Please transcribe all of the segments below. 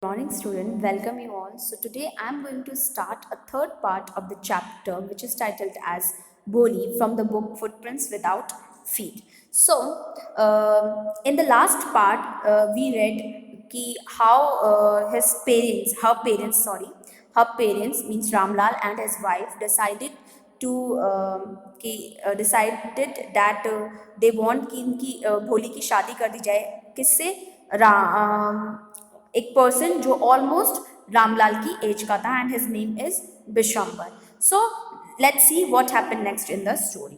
Morning student, welcome you all. So today I am going to start a third part of the chapter which is titled as Boli from the book Footprints Without Feet. So in the last part we read ki how her parents means Ramlal and his wife decided that they want कि इनकी भोली की शादी कर दी जाए किससे एक person जो ऑलमोस्ट रामलाल की एज का था and his name is Bishambar. So let's see what happened next in the story.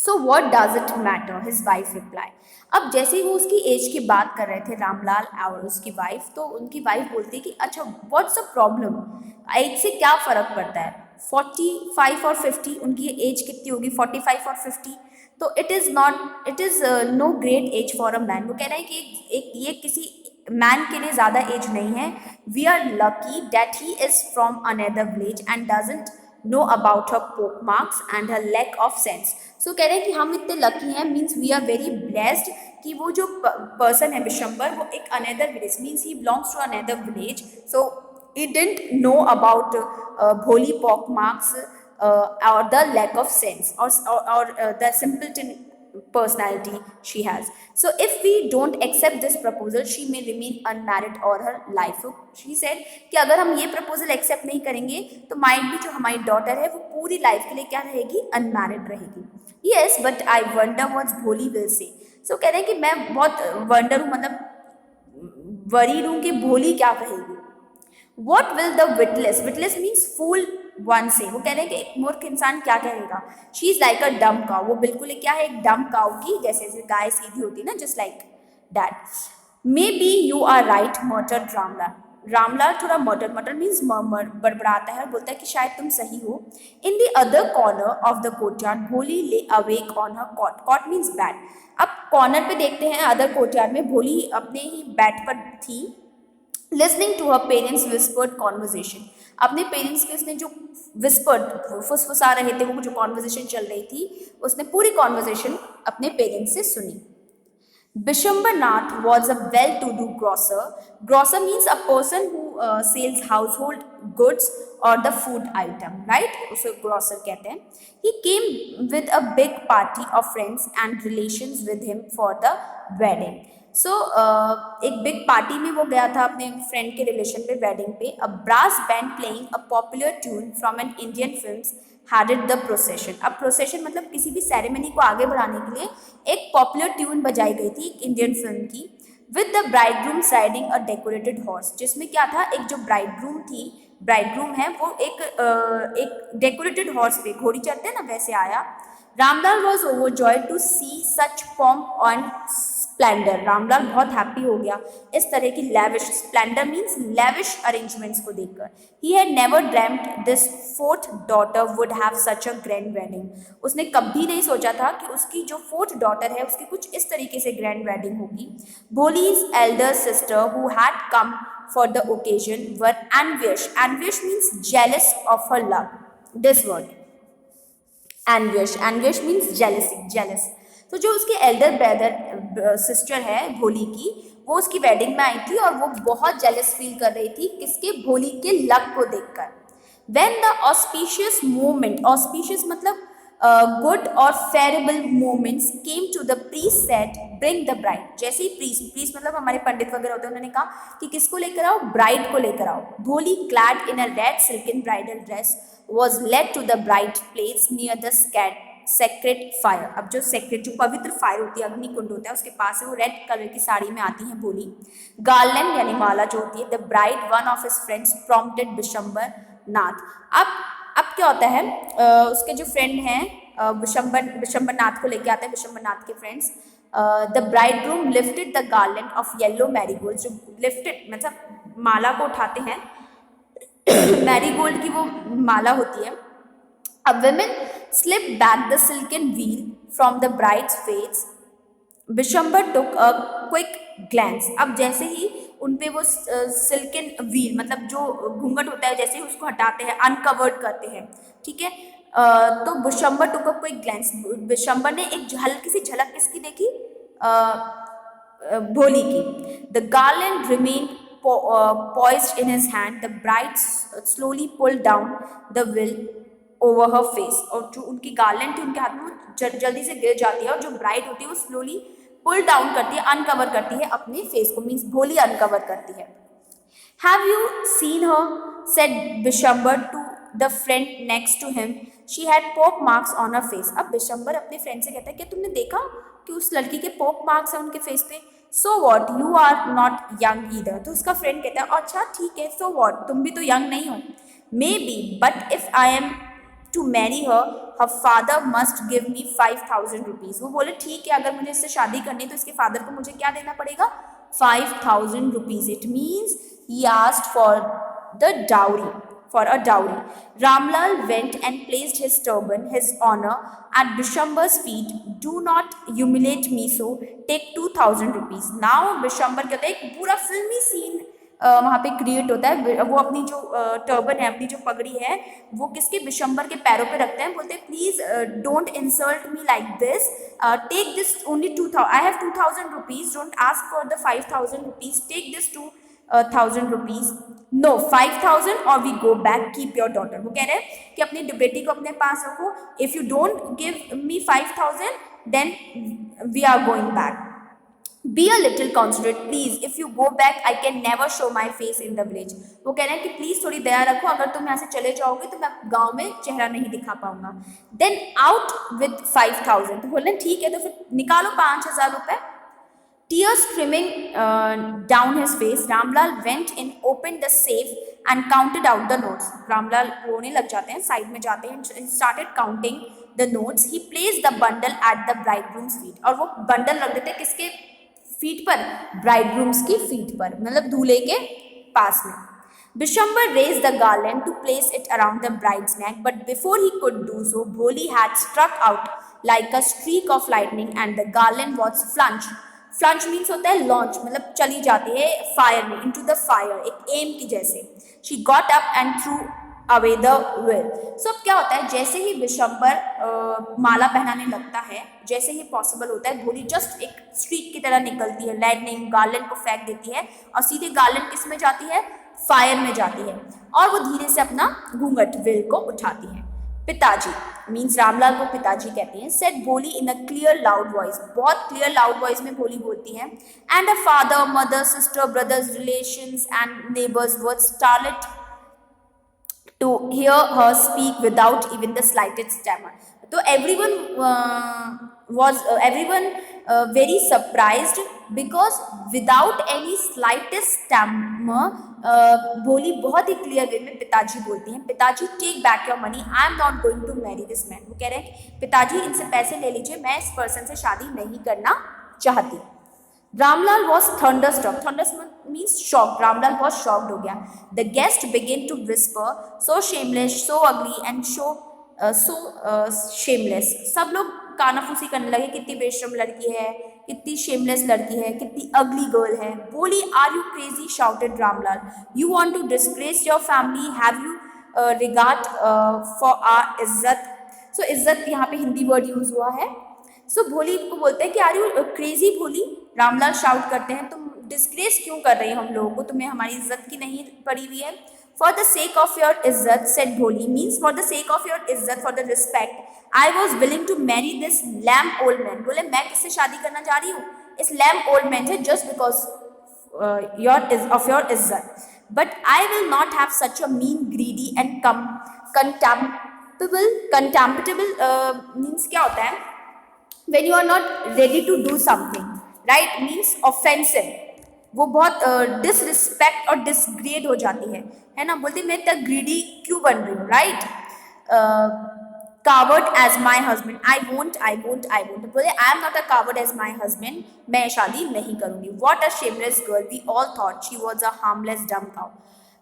So what does it matter, his wife reply. अब जैसे ही वो उसकी एज की बात कर रहे थे रामलाल और उसकी वाइफ, तो उनकी वाइफ बोलती है कि अच्छा व्हाट्स द प्रॉब्लम, एज से क्या फ़र्क पड़ता है, 45 और 50, उनकी एज कितनी होगी 45 और 50, तो it is no great age for a man. वो कह रहे हैं कि ये किसी मैन के लिए ज़्यादा एज नहीं है. We are lucky that he is from another village and doesn't know about her pockmarks and her lack of sense. So कह रहे हैं कि हम इतने लकी हैं, means we are very blessed कि वो जो पर्सन है बिशंबर, वो एक another village, means he belongs to another village. So he didn't know about भोली pock marks or the lack of sense or the simpleton personality she has. So if we don't accept this proposal, she may remain unmarried all her life. So she said कि अगर हम ये proposal accept नहीं करेंगे तो might भी जो हमारी daughter है वो पूरी life के लिए क्या रहेगी, unmarried रहेगी. Yes, but I wonder what भोली will say. So कह रहे हैं कि मैं बहुत wonder हूँ, मतलब worried हूँ कि भोली क्या कहेगी. What will the witless means fool one say. वो कह रहे हैं कि एक मूर्ख इंसान क्या कहेगा. She is like a dumb cow. वो बिल्कुल क्या है, एक dumb cow की जैसे गाय सीधी होती है ना, just like that. Maybe you are right, muttered Ramlal. Ramlal थोड़ा मटर मीन्स बड़बड़ाता है और बोलता है कि शायद तुम सही हो. In the other corner of the courtyard Bholi lay awake on her cot. Cot means bed. अब कॉर्नर पे देखते हैं अदर कोर्टयार्ड में भोली अपने ही बैट पर थी, listening to her parents whispered conversation. अपने पेरेंट्स के उसने जो विस्पर्ड फुसफुसा रहे थे, वो जो कॉन्वर्जेशन चल रही थी, उसने पूरी कॉन्वर्जेशन अपने पेरेंट्स से सुनी. Bishambar Nath was a well-to-do grocer. Grocer means a person who sells household goods or the food item, right? उसे grocer कहते हैं. He came with a big party of friends and relations with him for the wedding. So एक big party में वो गया था अपने friend के relation पे, wedding पे. A brass band playing a popular tune from an Indian films headed the procession. अब procession मतलब किसी भी सेरेमनी को आगे बढ़ाने के लिए एक पॉपुलर ट्यून बजाई गई थी एक इंडियन फिल्म की. With the bridegroom riding a decorated horse, जिसमें क्या था, एक जो ब्राइडग्रूम है वो एक डेकोरेटेड हॉर्स पे घोड़ी चढ़ते हैं ना, वैसे आया. Ramlal was overjoyed to see such pomp and splendour. Ramlal बहुत हैप्पी हो गया इस तरह की lavish, splendour means lavish arrangements को देखकर. He had never dreamed this fourth daughter would have such a grand wedding. उसने कभी नहीं सोचा था कि उसकी जो फोर्थ डॉटर है उसकी कुछ इस तरीके से ग्रैंड वेडिंग होगी. Bholi's elder sister who had come for the occasion were envious. Envious means jealous of her love. This word envious means jealousy, jealous. तो जो उसके एल्डर ब्रदर सिस्टर है भोली की, वो उसकी वेडिंग में आई थी और वो बहुत जेलस फील कर रही थी किसके, भोली के लक को देखकर. When the auspicious moment, auspicious मतलब गुड और favourable moments came to the priest said bring the bride. जैसे ही प्रीस्ट मतलब हमारे पंडित वगैरह होते हैं, उन्होंने कहा कि किसको लेकर आओ, ब्राइड को लेकर आओ. भोली clad in a red silken bridal dress was led to the bride place near the sacred fire. अब जो सेक्रेट, जो पवित्र फायर होती है, अग्नि कुंड होता है, उसके पास से वो रेड कलर की साड़ी में आती है भोली. गार्लैंड यानी माला जो होती है. The bride one of his friends prompted Bishambar Nath. अब क्या होता है, उसके जो फ्रेंड हैं बिशंबर नाथ को लेके आते हैं, बिशंबर नाथ के friends. The bride groom lifted the garland of yellow marigold. जो लिफ्टेड मतलब माला को उठाते हैं, मैरीगोल्ड की वो माला होती है. A woman slipped back the silken veil from the bride's face. Bishambar took a quick glance. अब जैसे ही उन पे वो सिल्कन व्हील मतलब जो घूंघट होता है, जैसे ही उसको हटाते हैं, अनकवर्ड करते हैं, ठीक है, तो Bishambar took a quick glance. Bishambar ने एक हल्की सी झलक किसकी देखी, भोली की. The garland remained poised in his hand, the bride slowly pulled down the veil over her face. और जो उनकी गार्लैंड थी उनके हाथ में वो जल्दी से गिर जाती है और जो ब्राइड होती है वो स्लोली पुल डाउन करती है, अनकवर करती है अपने फेस को, मीन्स भोली अनकवर करती है. Have you seen her? said Bishambar to the friend next to him. She had poke marks on her face. अब बिशंबर अपने फ्रेंड से कहता है क्या तुमने देखा कि उस लड़की के पोक मार्क्स हैं उनके फेस पे. So what? You are not young either. तो उसका फ्रेंड कहता है अच्छा ठीक है, so what? तुम भी तो यंग नहीं हो. Maybe, but if I am to marry her, her father must give me 5,000 rupees. वो बोले ठीक है, अगर मुझे इससे शादी करनी है तो इसके फादर को मुझे क्या देना पड़ेगा? 5,000 rupees. It means he asked for the dowry, for a dowry. Ramlal went and placed his turban, his honor, at Bishambar's feet. Do not humiliate me so. Take 2,000 rupees. Now Bishambar कहते हैं एक पूरा फिल्मी scene वहाँ पे create होता है. वो अपनी जो टर्बन है, अपनी जो पगड़ी है, वो किसके? बिशंबर के पैरों पे रखते हैं. बोलते हैं please don't insult me like this, take this only 2,000. I have 2,000 rupees, don't ask for the 5,000 rupees, take this 2,000 rupees. No 5,000 और we go back, keep your daughter. वो कह रहे हैं कि अपनी बेटी को अपने पास रखो. If you don't give me 5,000 then we are going back. Be a little considerate, please. If you go back, I can never show my face in the village. वो कह रहे हैं कि प्लीज थोड़ी दया रखो, अगर तुम यहाँ से चले जाओगे तो मैं गांव में चेहरा नहीं दिखा पाऊंगा. Then out with 5,000. तो बोले ठीक है, तो फिर निकालो 5,000 रुपए. Tears streaming down his face, Ramlal went in, opened the safe and counted out the notes. Ramlal रोने लग जाते हैं, साइड में जाते हैं, started counting the notes. He placed the bundle at the bridegroom's feet. और वो बंडल रख देते किसके फीट पर? ब्राइडग्रूम्स की फीट पर, मतलब दूल्हे के पास में. Bishambar raised the garland to place it around the bride's neck, but before he could do so, Bholi had struck out like a streak of lightning and the garland was flunged. Flunge means होता है launch, मतलब चली जाती है fire में, into the fire, एक M की जैसे. She got up and threw away the veil. So अब क्या होता है, जैसे ही बिशंबर माला पहनाने लगता है, जैसे ही पॉसिबल होता है, भोली जस्ट एक स्ट्रीक की तरह निकलती है, लाइटनिंग गार्लैंड को फेंक देती है और सीधे गार्लैंड किस में जाती है? फायर में जाती है. और वो धीरे से अपना घूंघट वेल को उठाती है. पिताजी मीन्स रामलाल को पिताजी कहते हैं. सेड भोली इन अ क्लियर लाउड वॉइस, बहुत क्लियर लाउड वॉइस में भोली बोलती है. And a father, mother, sister, brothers, relations and neighbours were started to hear her speak without even the slightest stammer. So everyone was very surprised because without any slightest stammer, भोली बहुत ही clear way में पिताजी बोलती हैं. पिताजी take back your money, I am not going to marry this man. वो कह रहे हैं पिताजी इनसे पैसे ले लीजिए, मैं इस पर्सन से शादी नहीं करना चाहती. Ramlal was thunderstruck. Thunderstruck means shocked. Ramlal was shocked हो गया. The guest began to whisper, so shameless, so ugly and so shameless. सब लोग कानाफूसी करने लगे, कितनी बेशरम लड़की है, कितनी shameless लड़की है, कितनी ugly girl है. बोली, are you crazy? shouted Ramlal. You want to disgrace your family? Have you regard for our इज्जत? So इज्जत यहाँ पे हिंदी वर्ड यूज हुआ है. सो भोली को बोलते हैं कि आर यू क्रेजी भोली. रामलाल शाउट करते हैं तुम डिस्ग्रेस क्यों कर रही हो हम लोगों को, तुम्हें हमारी इज्जत की नहीं पड़ी हुई है. For the sake of your इज्जत said Bholi, means for the sake of your इज्जत, for the respect, I was willing to marry this lame old man. बोले मैं किससे शादी करना चाह रही हूँ? इस लैम्प ओल्ड मैन से, जस्ट बिकॉज ऑफ योर इज्जत. But I will not have such a mean, greedy and contemptible means क्या होता है? When you are not ready to do something, right, means offensive. वो बहुत डिसरिस्पेक्ट और डिसग्रेड हो जाती है ना. बोलती मैं तक ग्रीडी क्यों बन रही हूँ, right. Coward as my husband, I won't. बोले I am not a coward as my husband, मैं शादी नहीं करूँगी. What a shameless girl, we all thought she was a harmless dumb cow.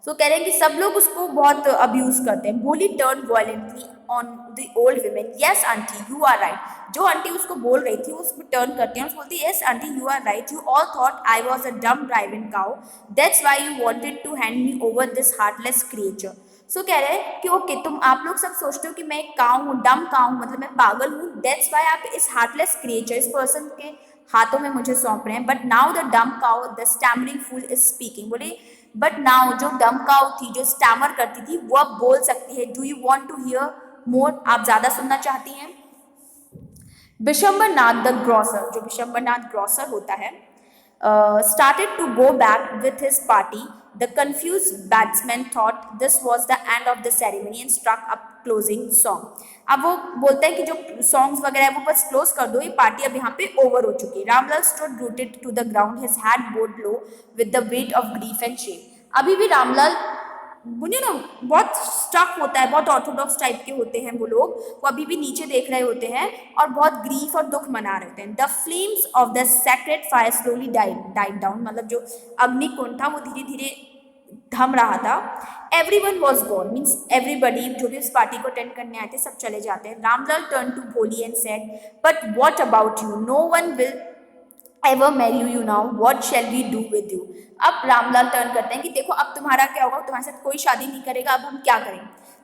तो कह रहे हैं कि सब लोग उसको बहुत अब्यूज करते हैं. Bholi turn violently on the old women. Yes aunty you are right. जो आंटी उसको बोल रही थी उसको टर्न करते हैं, उसको बोलती है yes aunty you are right. You all thought I was a dumb driven cow, that's why you wanted to hand me over this heartless creature. So कह रहे हैं कि ओके, तुम आप लोग सब सोचते हो कि मैं एक काऊ हूँ, डम काऊ हूँ, मतलब मैं पागल हूँ. दैट्स वाई आप इस हार्टलेस क्रिएचर, इस पर्सन के हाथों में मुझे सौंप रहे हैं. But now the dumb cow the stammering fool is speaking. बोले बट नाउ जो डम काउ थी, जो स्टैमर करती थी, वो अब बोल सकती है. Do you want to hear more? आप ज्यादा सुनना चाहती हैं? बिशंबरनाथ द ग्रॉसर, जो बिशंबरनाथ ग्रॉसर होता है, started to go back with his party. The confused batsman thought this was the end of the ceremony and struck up closing song. अब वो बोलता है कि जो सॉन्ग्स वगैरह है वो बस क्लोज कर दो, ये पार्टी अब यहाँ पे ओवर हो चुकी है. Ramlal stood rooted to the ground, his head bowed low with the weight of grief and shame. अभी भी रामलाल बहुत स्टक होता है, बहुत ऑर्थोडॉक्स टाइप के होते हैं वो लोग, वो अभी भी नीचे देख रहे होते हैं और बहुत ग्रीफ और दुख मना रहे होते हैं. The flames of the sacred fire slowly died down, मतलब जो अग्निकुंड था वो धीरे धीरे थम रहा था. Everyone was gone, means everybody, जो भी उस पार्टी को अटेंड करने आए थे सब चले जाते हैं. Ramlal turn to Bholi and said, but what about you? No one will ever marry you now, what shall we do with you? अब रामलाल टर्न करते हैं कि देखो अब तुम्हारा क्या होगा, तुम्हारे साथ कोई शादी नहीं करेगा, अब हम क्या करें?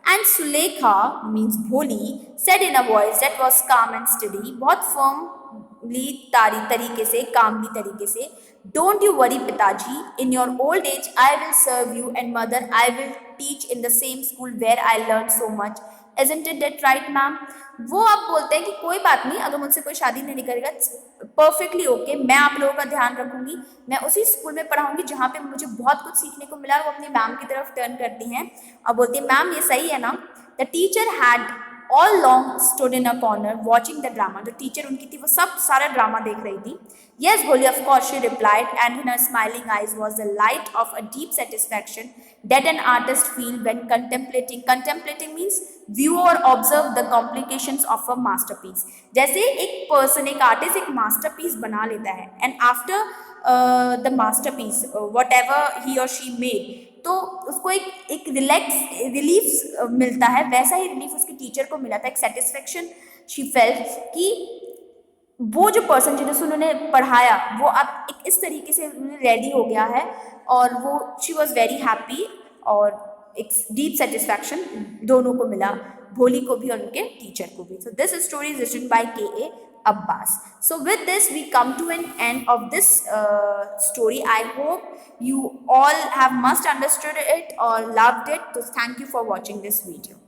And Sulekha means Bholi said in a voice that was calm and steady, बहुत फर्मली तरीके से, कामली तरीके से, don't you worry pitaji, in your old age I will serve you, and mother I will teach in the same school where I learn so much. Isn't it that right, ma'am? वो अब बोलते हैं कि कोई बात नहीं, अगर मुझसे कोई शादी नहीं करेगा, परफेक्टली ओके, मैं आप लोगों का ध्यान रखूंगी, मैं उसी स्कूल में पढ़ाऊंगी जहाँ पे मुझे बहुत कुछ सीखने को मिला. वो अपनी मैम की तरफ टर्न करती हैं और बोलती है, मैम ये सही है ना? The teacher had all long stood in a corner watching the drama. जो टीचर उनकी थी वो सब सारा ड्रामा देख रही थी. Yes, Bholi, of course, she replied, and in her smiling eyes was the light of a deep satisfaction that an artist feel when contemplating means view or observe the complications of a masterpiece. जैसे एक person, एक artist एक masterpiece बना लेता है, and after the masterpiece whatever he or she made, तो उसको एक रिलीफ मिलता है. वैसा ही रिलीफ उसके टीचर को मिला था, एक सेटिस्फेक्शन शी फेल्ट कि वो जो पर्सन जिन्हें उन्होंने पढ़ाया वो अब एक इस तरीके से रेडी हो गया है, और वो शी वॉज वेरी हैप्पी, और एक डीप सेटिस्फैक्शन दोनों को मिला, भोली को भी और उनके टीचर को भी. So this story is written by K.A. Abbas. So with this we come to an end of this story. I hope you all have must understood it or loved it. So thank you for watching this video.